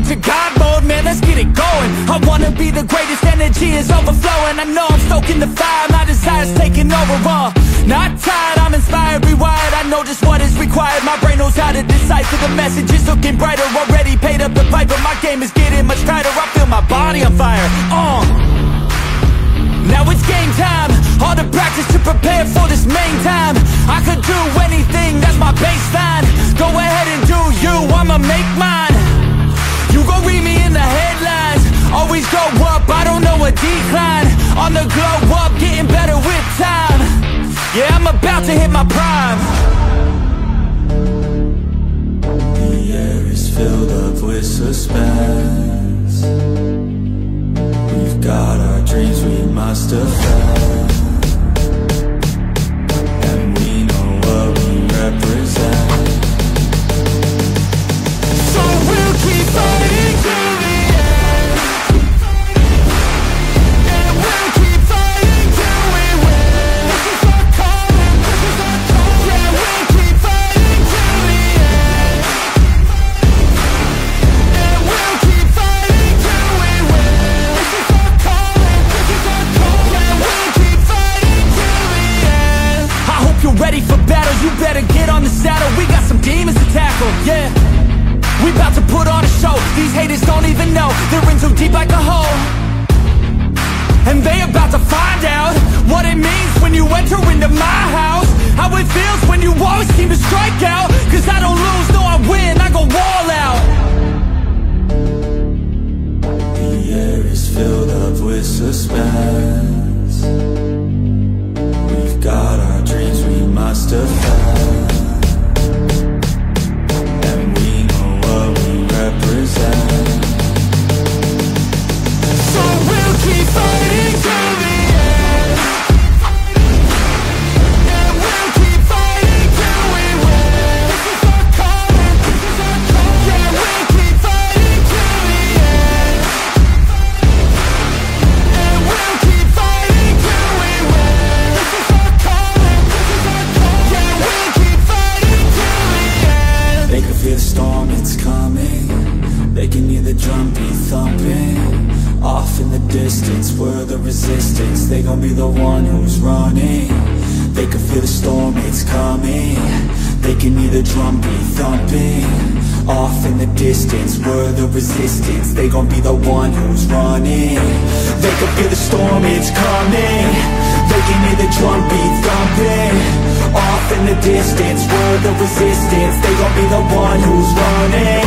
into God mode, man, let's get it going. I wanna be the greatest, energy is overflowing. I know I'm stoking the fire, my desire's taking over, not tired, I'm inspired, rewired. I know just what is required, my brain knows how to decipher. The message is looking brighter, already paid up the piper. My game is getting much tighter, I feel my body on fire. Now it's game time, all the practice to prepare for this main time. I could do anything, that's my baseline. Go ahead and do you, I'ma make mine. You gon' read me in the headlines, always go up, I don't know a decline. On the glow up, getting better with time. Yeah, I'm about to hit my prime. The air is filled up with suspense. We've got our dreams we must defend, and we know what we represent. So we'll keep fighting till the end, and we'll keep fighting till we win. This is our calling, this is our calling. Yeah, we'll keep fighting till the end, and we'll keep fighting till we win. This is our calling, this is our calling. Yeah, we'll keep fighting till the end. I hope you're ready for battle, you better get on the saddle. We got some demons to tackle, yeah. We about to put on a show, these haters don't even know. They're in too deep like a hole, and they about to find out what it means when you enter into my house. How it feels when you always seem to strike out. Cause I don't lose, no I win, I go all out. The air is filled up with suspense. We've got our dreams we must defend, represent. So we'll keep fighting till the end, and we'll keep fighting till we win. This is our calling, this is our calling. Yeah, we'll keep fighting till the end, and we'll keep fighting till we win. This is our calling, this is our calling. Yeah, we'll keep fighting till the end. They can feel the storm, it's coming. They can hear the drum beat thumping. Off in the distance, we're the resistance. They gon' be the one who's running. They can feel the storm, it's coming. They can hear the drum beat thumping. Off in the distance, we're the resistance. They gon' be the one who's running. They can feel the storm, it's coming. They can hear the drum beat thumping. Off in the distance, we're the resistance. They gon' be the one who's running.